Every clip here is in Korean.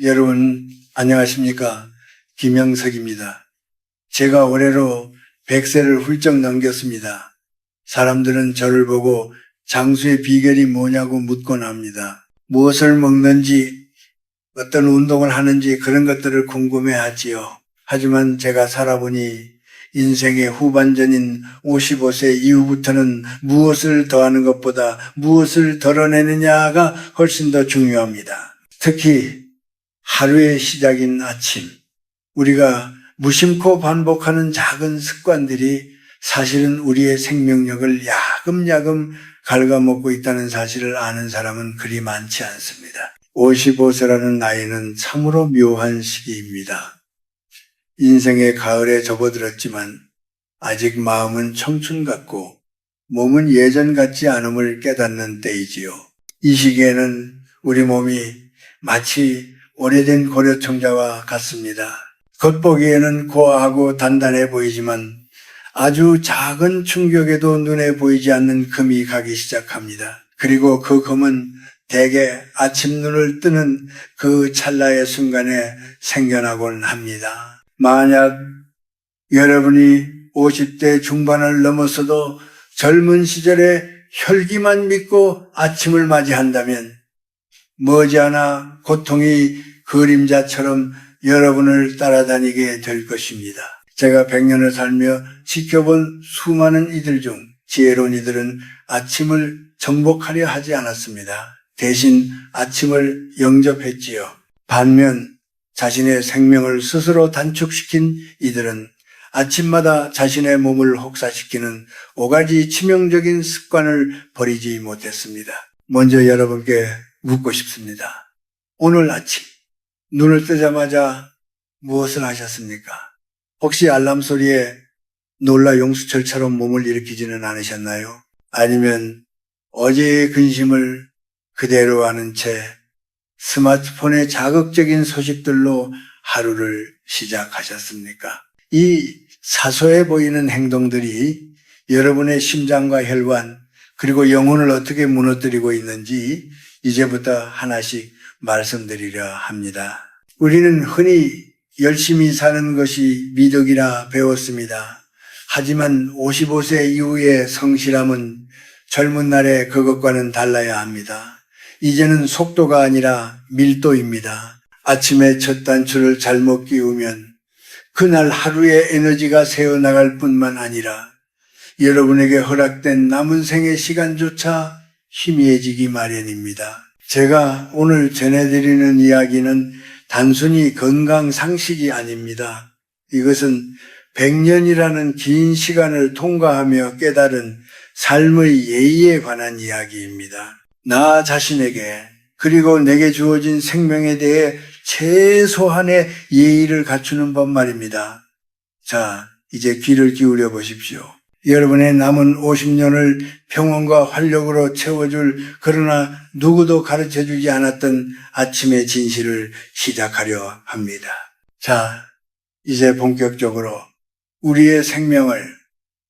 여러분 안녕하십니까? 김영석입니다. 제가 올해로 100세를 훌쩍 넘겼습니다. 사람들은 저를 보고 장수의 비결이 뭐냐고 묻곤 합니다. 무엇을 먹는지, 어떤 운동을 하는지 그런 것들을 궁금해하지요. 하지만 제가 살아보니 인생의 후반전인 55세 이후부터는 무엇을 더하는 것보다 무엇을 덜어내느냐가 훨씬 더 중요합니다. 특히 하루의 시작인 아침, 우리가 무심코 반복하는 작은 습관들이 사실은 우리의 생명력을 야금야금 갉아먹고 있다는 사실을 아는 사람은 그리 많지 않습니다. 55세라는 나이는 참으로 묘한 시기입니다. 인생의 가을에 접어들었지만 아직 마음은 청춘 같고 몸은 예전 같지 않음을 깨닫는 때이지요. 이 시기에는 우리 몸이 마치 오래된 고려청자와 같습니다. 겉보기에는 고와하고 단단해 보이지만 아주 작은 충격에도 눈에 보이지 않는 금이 가기 시작합니다. 그리고 그 금은 대개 아침 눈을 뜨는 그 찰나의 순간에 생겨나곤 합니다. 만약 여러분이 50대 중반을 넘어서도 젊은 시절에 혈기만 믿고 아침을 맞이한다면 머지않아 고통이 그림자처럼 여러분을 따라다니게 될 것입니다. 제가 100년을 살며 지켜본 수많은 이들 중 지혜로운 이들은 아침을 정복하려 하지 않았습니다. 대신 아침을 영접했지요. 반면 자신의 생명을 스스로 단축시킨 이들은 아침마다 자신의 몸을 혹사시키는 5가지 치명적인 습관을 버리지 못했습니다. 먼저 여러분께 묻고 싶습니다. 오늘 아침 눈을 뜨자마자 무엇을 하셨습니까? 혹시 알람 소리에 놀라 용수철처럼 몸을 일으키지는 않으셨나요? 아니면 어제의 근심을 그대로 아는 채 스마트폰의 자극적인 소식들로 하루를 시작하셨습니까? 이 사소해 보이는 행동들이 여러분의 심장과 혈관 그리고 영혼을 어떻게 무너뜨리고 있는지 이제부터 하나씩 말씀드리려 합니다. 우리는 흔히 열심히 사는 것이 미덕이라 배웠습니다. 하지만 55세 이후의 성실함은 젊은 날의 그것과는 달라야 합니다. 이제는 속도가 아니라 밀도입니다. 아침에 첫 단추를 잘못 끼우면 그날 하루의 에너지가 새어나갈 뿐만 아니라 여러분에게 허락된 남은 생의 시간조차 희미해지기 마련입니다. 제가 오늘 전해드리는 이야기는 단순히 건강 상식이 아닙니다. 이것은 100년이라는 긴 시간을 통과하며 깨달은 삶의 예의에 관한 이야기입니다. 나 자신에게 그리고 내게 주어진 생명에 대해 최소한의 예의를 갖추는 법 말입니다. 자, 이제 귀를 기울여 보십시오. 여러분의 남은 50년을 평온과 활력으로 채워줄 그러나 누구도 가르쳐주지 않았던 아침의 진실을 시작하려 합니다. 자, 이제 본격적으로 우리의 생명을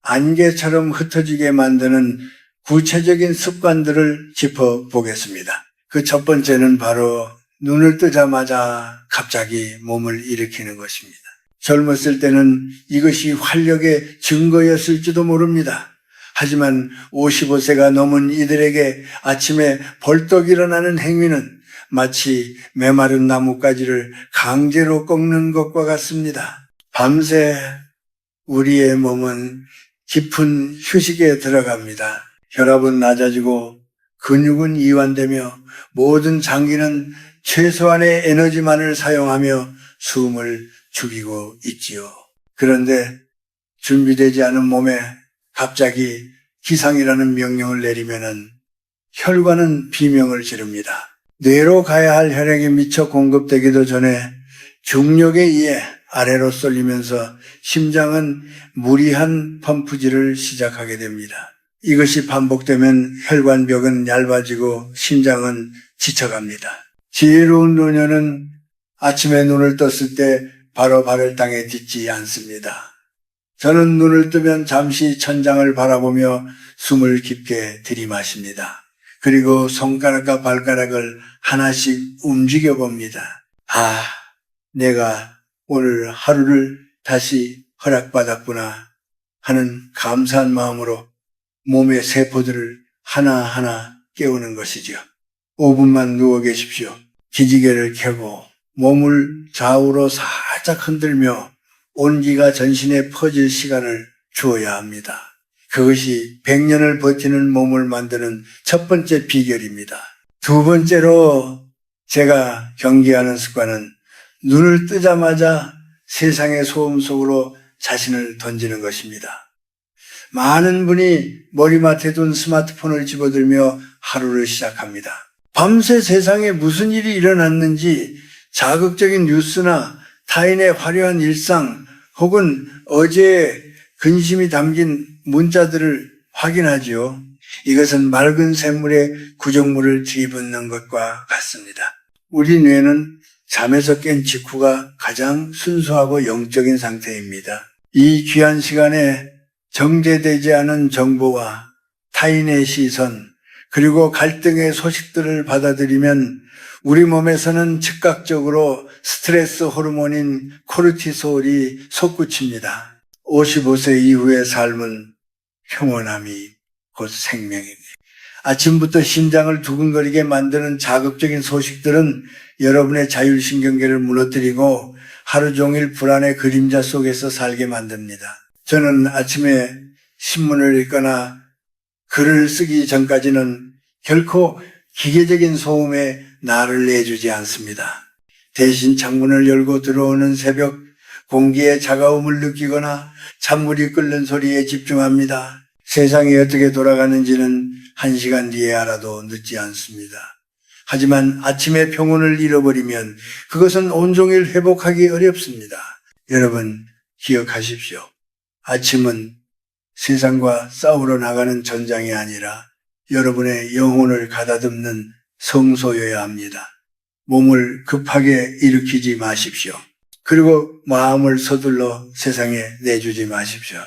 안개처럼 흩어지게 만드는 구체적인 습관들을 짚어보겠습니다. 그 첫 번째는 바로 눈을 뜨자마자 갑자기 몸을 일으키는 것입니다. 젊었을 때는 이것이 활력의 증거였을지도 모릅니다. 하지만 55세가 넘은 이들에게 아침에 벌떡 일어나는 행위는 마치 메마른 나뭇가지를 강제로 꺾는 것과 같습니다. 밤새 우리의 몸은 깊은 휴식에 들어갑니다. 혈압은 낮아지고 근육은 이완되며 모든 장기는 최소한의 에너지만을 사용하며 숨을 죽이고 있지요. 그런데 준비되지 않은 몸에 갑자기 기상이라는 명령을 내리면은 혈관은 비명을 지릅니다. 뇌로 가야 할 혈액이 미처 공급되기도 전에 중력에 의해 아래로 쏠리면서 심장은 무리한 펌프질을 시작하게 됩니다. 이것이 반복되면 혈관벽은 얇아지고 심장은 지쳐갑니다. 지혜로운 노년은 아침에 눈을 떴을 때 바로 발을 땅에 딛지 않습니다. 저는 눈을 뜨면 잠시 천장을 바라보며 숨을 깊게 들이마십니다. 그리고 손가락과 발가락을 하나씩 움직여 봅니다. 아, 내가 오늘 하루를 다시 허락받았구나 하는 감사한 마음으로 몸의 세포들을 하나하나 깨우는 것이죠. 5분만 누워 계십시오. 기지개를 켜고 몸을 좌우로 살짝 흔들며 온기가 전신에 퍼질 시간을 주어야 합니다. 그것이 100년을 버티는 몸을 만드는 첫 번째 비결입니다. 두 번째로 제가 경계하는 습관은 눈을 뜨자마자 세상의 소음 속으로 자신을 던지는 것입니다. 많은 분이 머리맡에 둔 스마트폰을 집어들며 하루를 시작합니다. 밤새 세상에 무슨 일이 일어났는지 자극적인 뉴스나 타인의 화려한 일상 혹은 어제의 근심이 담긴 문자들을 확인하지요. 이것은 맑은 샘물에 구정물을 뒤집는 것과 같습니다. 우리 뇌는 잠에서 깬 직후가 가장 순수하고 영적인 상태입니다. 이 귀한 시간에 정제되지 않은 정보와 타인의 시선, 그리고 갈등의 소식들을 받아들이면 우리 몸에서는 즉각적으로 스트레스 호르몬인 코르티솔이 솟구칩니다. 55세 이후의 삶은 평온함이 곧 생명입니다. 아침부터 심장을 두근거리게 만드는 자극적인 소식들은 여러분의 자율신경계를 무너뜨리고 하루 종일 불안의 그림자 속에서 살게 만듭니다. 저는 아침에 신문을 읽거나 글을 쓰기 전까지는 결코 기계적인 소음에 나를 내주지 않습니다. 대신 창문을 열고 들어오는 새벽 공기의 차가움을 느끼거나 찬물이 끓는 소리에 집중합니다. 세상이 어떻게 돌아가는지는 1시간 뒤에 알아도 늦지 않습니다. 하지만 아침의 평온을 잃어버리면 그것은 온종일 회복하기 어렵습니다. 여러분 기억하십시오. 아침은 세상과 싸우러 나가는 전장이 아니라 여러분의 영혼을 가다듬는 성소여야 합니다. 몸을 급하게 일으키지 마십시오. 그리고 마음을 서둘러 세상에 내주지 마십시오.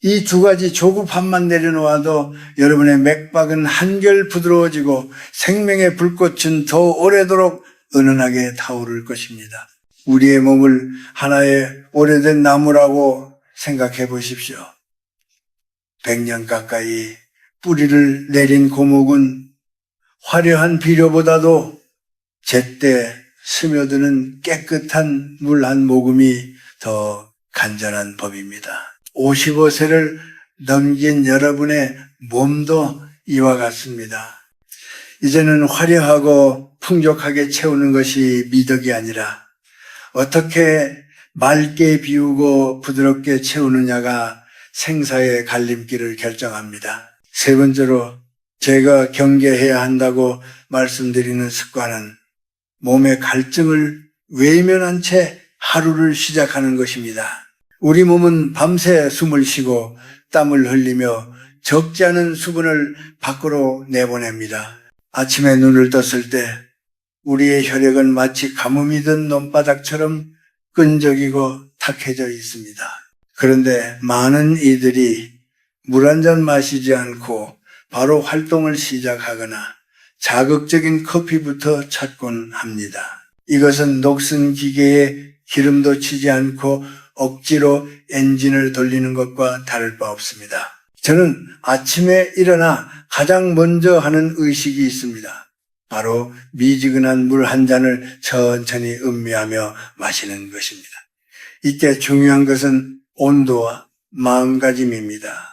이 두 가지 조급함만 내려놓아도 여러분의 맥박은 한결 부드러워지고 생명의 불꽃은 더 오래도록 은은하게 타오를 것입니다. 우리의 몸을 하나의 오래된 나무라고 생각해 보십시오. 100년 가까이 뿌리를 내린 고목은 화려한 비료보다도 제때 스며드는 깨끗한 물 한 모금이 더 간절한 법입니다. 55세를 넘긴 여러분의 몸도 이와 같습니다. 이제는 화려하고 풍족하게 채우는 것이 미덕이 아니라 어떻게 맑게 비우고 부드럽게 채우느냐가 생사의 갈림길을 결정합니다. 세 번째로 제가 경계해야 한다고 말씀드리는 습관은 몸의 갈증을 외면한 채 하루를 시작하는 것입니다. 우리 몸은 밤새 숨을 쉬고 땀을 흘리며 적지 않은 수분을 밖으로 내보냅니다. 아침에 눈을 떴을 때 우리의 혈액은 마치 가뭄이 든 논바닥처럼 끈적이고 탁해져 있습니다. 그런데 많은 이들이 물 한 잔 마시지 않고 바로 활동을 시작하거나 자극적인 커피부터 찾곤 합니다. 이것은 녹슨 기계에 기름도 치지 않고 억지로 엔진을 돌리는 것과 다를 바 없습니다. 저는 아침에 일어나 가장 먼저 하는 의식이 있습니다. 바로 미지근한 물 한 잔을 천천히 음미하며 마시는 것입니다. 이때 중요한 것은 온도와 마음가짐입니다.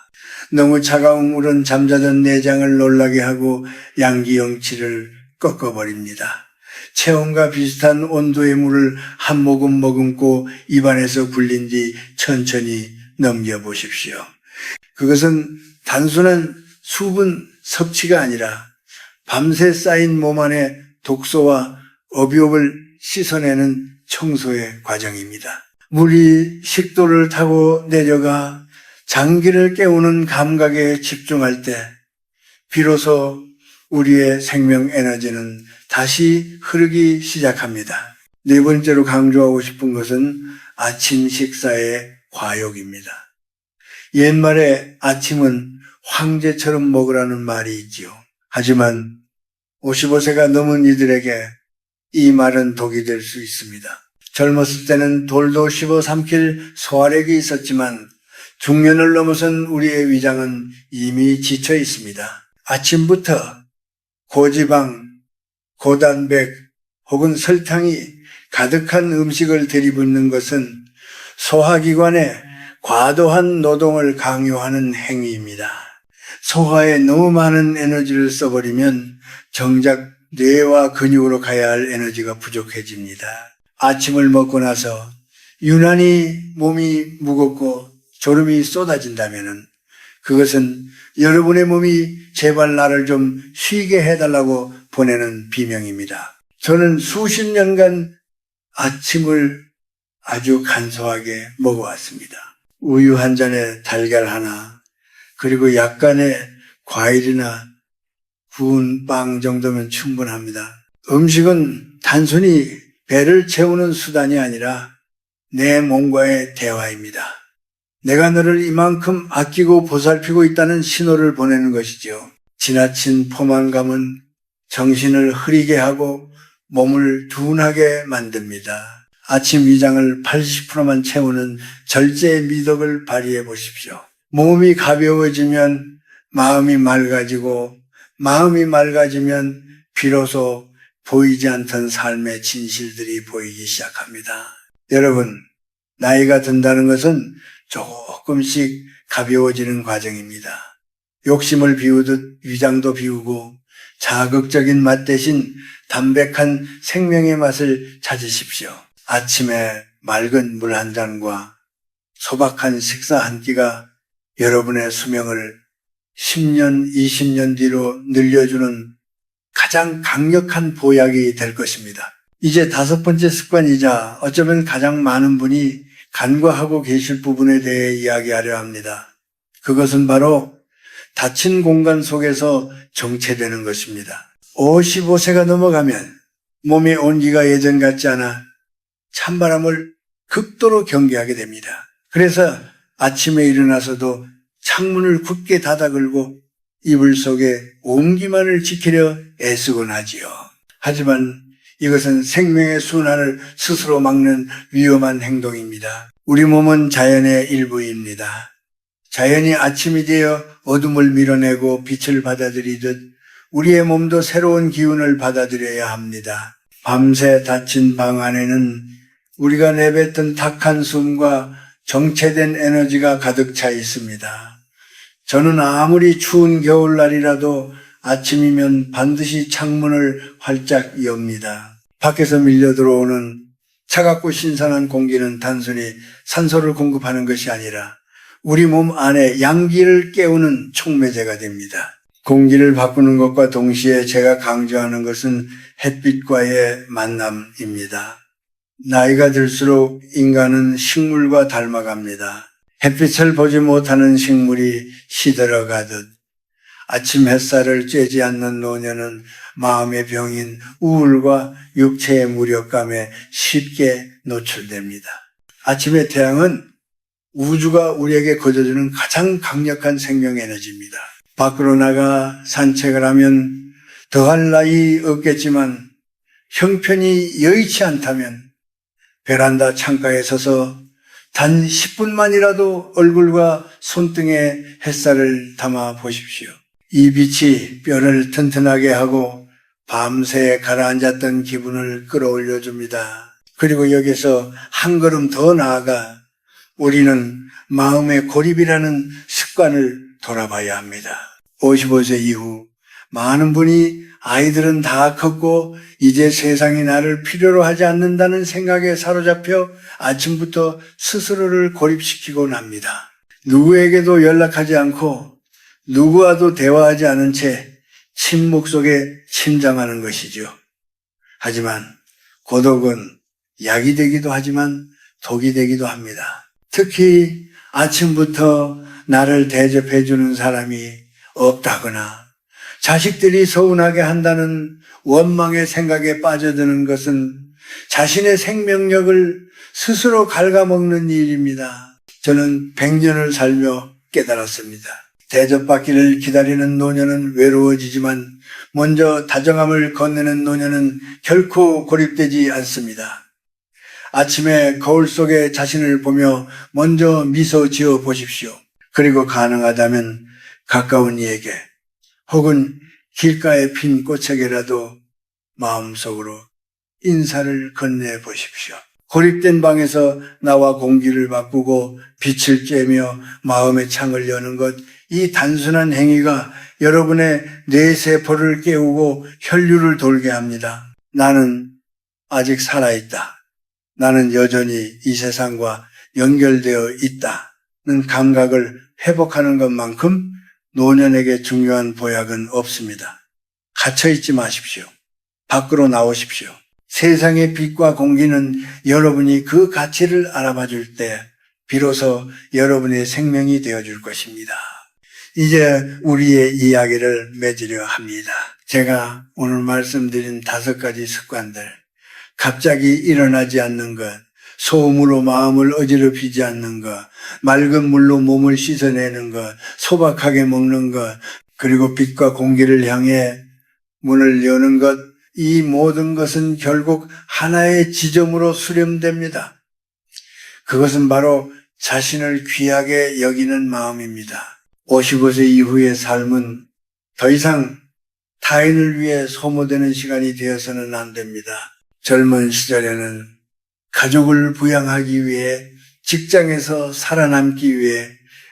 너무 차가운 물은 잠자던 내장을 놀라게 하고 양기영치를 꺾어버립니다. 체온과 비슷한 온도의 물을 한 모금 머금고 입안에서 굴린 뒤 천천히 넘겨보십시오. 그것은 단순한 수분 섭취가 아니라 밤새 쌓인 몸 안에 독소와 어비옵을 씻어내는 청소의 과정입니다. 물이 식도를 타고 내려가 장기를 깨우는 감각에 집중할 때 비로소 우리의 생명 에너지는 다시 흐르기 시작합니다. 네 번째로 강조하고 싶은 것은 아침 식사의 과욕입니다. 옛말에 아침은 황제처럼 먹으라는 말이 있지요. 하지만 55세가 넘은 이들에게 이 말은 독이 될 수 있습니다. 젊었을 때는 돌도 씹어 삼킬 소화력이 있었지만 중년을 넘어선 우리의 위장은 이미 지쳐 있습니다. 아침부터 고지방, 고단백 혹은 설탕이 가득한 음식을 들이붓는 것은 소화기관의 과도한 노동을 강요하는 행위입니다. 소화에 너무 많은 에너지를 써버리면 정작 뇌와 근육으로 가야 할 에너지가 부족해집니다. 아침을 먹고 나서 유난히 몸이 무겁고 졸음이 쏟아진다면 그것은 여러분의 몸이 제발 나를 좀 쉬게 해달라고 보내는 비명입니다. 저는 수십 년간 아침을 아주 간소하게 먹어왔습니다. 우유 한 잔에 달걀 하나, 그리고 약간의 과일이나 구운 빵 정도면 충분합니다. 음식은 단순히 배를 채우는 수단이 아니라 내 몸과의 대화입니다. 내가 너를 이만큼 아끼고 보살피고 있다는 신호를 보내는 것이죠. 지나친 포만감은 정신을 흐리게 하고 몸을 둔하게 만듭니다. 아침 위장을 80%만 채우는 절제의 미덕을 발휘해 보십시오. 몸이 가벼워지면 마음이 맑아지고 마음이 맑아지면 비로소 보이지 않던 삶의 진실들이 보이기 시작합니다. 여러분, 나이가 든다는 것은 조금씩 가벼워지는 과정입니다. 욕심을 비우듯 위장도 비우고 자극적인 맛 대신 담백한 생명의 맛을 찾으십시오. 아침에 맑은 물 한 잔과 소박한 식사 한 끼가 여러분의 수명을 10년, 20년 뒤로 늘려주는 가장 강력한 보약이 될 것입니다. 이제 5번째 습관이자 어쩌면 가장 많은 분이 간과하고 계실 부분에 대해 이야기하려 합니다. 그것은 바로 닫힌 공간 속에서 정체되는 것입니다. 55세가 넘어가면 몸의 온기가 예전 같지 않아 찬바람을 극도로 경계하게 됩니다. 그래서 아침에 일어나서도 창문을 굳게 닫아 걸고 이불 속에 온기만을 지키려 애쓰곤 하지요. 하지만 이것은 생명의 순환을 스스로 막는 위험한 행동입니다. 우리 몸은 자연의 일부입니다. 자연이 아침이 되어 어둠을 밀어내고 빛을 받아들이듯 우리의 몸도 새로운 기운을 받아들여야 합니다. 밤새 닫힌 방 안에는 우리가 내뱉던 탁한 숨과 정체된 에너지가 가득 차 있습니다. 저는 아무리 추운 겨울날이라도 아침이면 반드시 창문을 활짝 엽니다. 밖에서 밀려 들어오는 차갑고 신선한 공기는 단순히 산소를 공급하는 것이 아니라 우리 몸 안에 양기를 깨우는 촉매제가 됩니다. 공기를 바꾸는 것과 동시에 제가 강조하는 것은 햇빛과의 만남입니다. 나이가 들수록 인간은 식물과 닮아갑니다. 햇빛을 보지 못하는 식물이 시들어가듯 아침 햇살을 쬐지 않는 노년은 마음의 병인 우울과 육체의 무력감에 쉽게 노출됩니다. 아침의 태양은 우주가 우리에게 거둬주는 가장 강력한 생명 에너지입니다. 밖으로 나가 산책을 하면 더할 나위 없겠지만 형편이 여의치 않다면 베란다 창가에 서서 단 10분만이라도 얼굴과 손등에 햇살을 담아 보십시오. 이 빛이 뼈를 튼튼하게 하고 밤새 가라앉았던 기분을 끌어올려 줍니다. 그리고 여기서 한 걸음 더 나아가 우리는 마음의 고립이라는 습관을 돌아봐야 합니다. 55세 이후 많은 분이 아이들은 다 컸고 이제 세상이 나를 필요로 하지 않는다는 생각에 사로잡혀 아침부터 스스로를 고립시키곤 합니다. 누구에게도 연락하지 않고 누구와도 대화하지 않은 채 침묵 속에 침잠하는 것이죠. 하지만 고독은 약이 되기도 하지만 독이 되기도 합니다. 특히 아침부터 나를 대접해 주는 사람이 없다거나 자식들이 서운하게 한다는 원망의 생각에 빠져드는 것은 자신의 생명력을 스스로 갉아먹는 일입니다. 저는 100년을 살며 깨달았습니다. 대접받기를 기다리는 노년은 외로워지지만 먼저 다정함을 건네는 노년은 결코 고립되지 않습니다. 아침에 거울 속에 자신을 보며 먼저 미소 지어 보십시오. 그리고 가능하다면 가까운 이에게 혹은 길가에 핀 꽃에게라도 마음속으로 인사를 건네 보십시오. 고립된 방에서 나와 공기를 바꾸고 빛을 쬐며 마음의 창을 여는 것, 이 단순한 행위가 여러분의 뇌세포를 깨우고 혈류를 돌게 합니다. 나는 아직 살아있다. 나는 여전히 이 세상과 연결되어 있다는 감각을 회복하는 것만큼 노년에게 중요한 보약은 없습니다. 갇혀있지 마십시오. 밖으로 나오십시오. 세상의 빛과 공기는 여러분이 그 가치를 알아봐 줄 때 비로소 여러분의 생명이 되어줄 것입니다. 이제 우리의 이야기를 맺으려 합니다. 제가 오늘 말씀드린 5가지 습관들, 갑자기 일어나지 않는 것, 소음으로 마음을 어지럽히지 않는 것, 맑은 물로 몸을 씻어내는 것, 소박하게 먹는 것, 그리고 빛과 공기를 향해 문을 여는 것, 이 모든 것은 결국 하나의 지점으로 수렴됩니다. 그것은 바로 자신을 귀하게 여기는 마음입니다. 55세 이후의 삶은 더 이상 타인을 위해 소모되는 시간이 되어서는 안 됩니다. 젊은 시절에는 가족을 부양하기 위해, 직장에서 살아남기 위해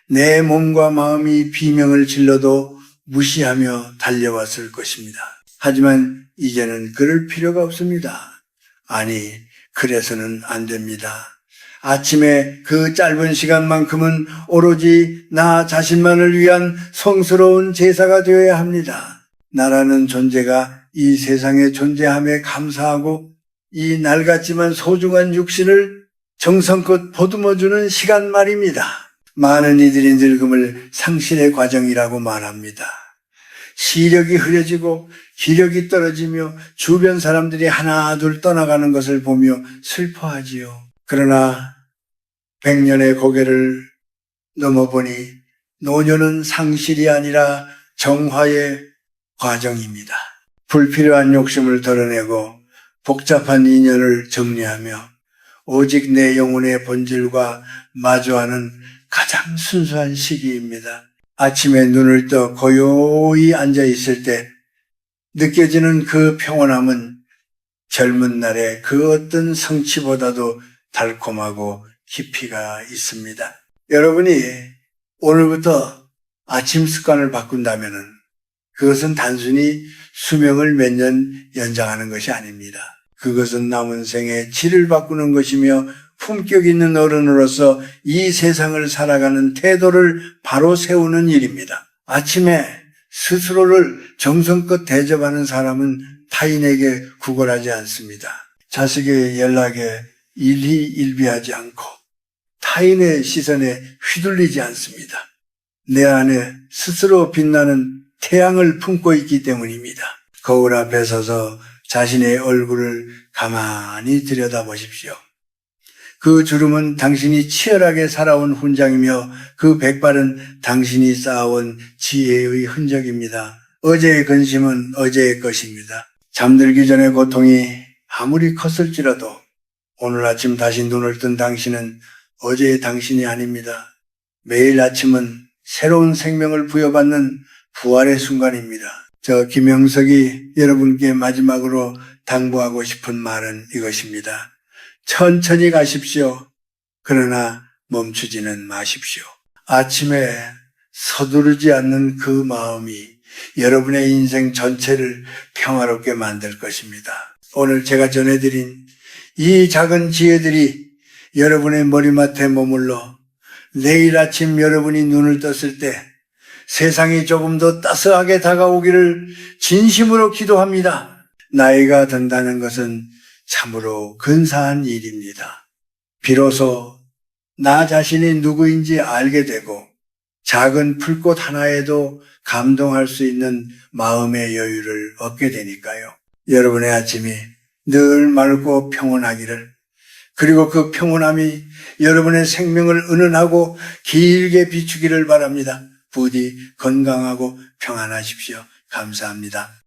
내 몸과 마음이 비명을 질러도 무시하며 달려왔을 것입니다. 하지만 이제는 그럴 필요가 없습니다. 아니, 그래서는 안 됩니다. 아침에 그 짧은 시간만큼은 오로지 나 자신만을 위한 성스러운 제사가 되어야 합니다. 나라는 존재가 이 세상에 존재함에 감사하고 이 낡았지만 소중한 육신을 정성껏 보듬어주는 시간 말입니다. 많은 이들이 늙음을 상실의 과정이라고 말합니다. 시력이 흐려지고 기력이 떨어지며 주변 사람들이 하나 둘 떠나가는 것을 보며 슬퍼하지요. 그러나 100년의 고개를 넘어보니 노년은 상실이 아니라 정화의 과정입니다. 불필요한 욕심을 덜어내고 복잡한 인연을 정리하며 오직 내 영혼의 본질과 마주하는 가장 순수한 시기입니다. 아침에 눈을 떠 고요히 앉아 있을 때 느껴지는 그 평온함은 젊은 날의 그 어떤 성취보다도 달콤하고 깊이가 있습니다. 여러분이 오늘부터 아침 습관을 바꾼다면 그것은 단순히 수명을 몇 년 연장하는 것이 아닙니다. 그것은 남은 생의 질을 바꾸는 것이며 품격 있는 어른으로서 이 세상을 살아가는 태도를 바로 세우는 일입니다. 아침에 스스로를 정성껏 대접하는 사람은 타인에게 구걸하지 않습니다. 자식의 연락에 일희일비하지 않고 타인의 시선에 휘둘리지 않습니다. 내 안에 스스로 빛나는 태양을 품고 있기 때문입니다. 거울 앞에 서서 자신의 얼굴을 가만히 들여다보십시오. 그 주름은 당신이 치열하게 살아온 훈장이며 그 백발은 당신이 쌓아온 지혜의 흔적입니다. 어제의 근심은 어제의 것입니다. 잠들기 전의 고통이 아무리 컸을지라도 오늘 아침 다시 눈을 뜬 당신은 어제의 당신이 아닙니다. 매일 아침은 새로운 생명을 부여받는 부활의 순간입니다. 저 김영석이 여러분께 마지막으로 당부하고 싶은 말은 이것입니다. 천천히 가십시오. 그러나 멈추지는 마십시오. 아침에 서두르지 않는 그 마음이 여러분의 인생 전체를 평화롭게 만들 것입니다. 오늘 제가 전해드린 이 작은 지혜들이 여러분의 머리맡에 머물러 내일 아침 여러분이 눈을 떴을 때 세상이 조금 더 따스하게 다가오기를 진심으로 기도합니다. 나이가 든다는 것은 참으로 근사한 일입니다. 비로소 나 자신이 누구인지 알게 되고 작은 풀꽃 하나에도 감동할 수 있는 마음의 여유를 얻게 되니까요. 여러분의 아침이 늘 맑고 평온하기를, 그리고 그 평온함이 여러분의 생명을 은은하고 길게 비추기를 바랍니다. 부디 건강하고 평안하십시오. 감사합니다.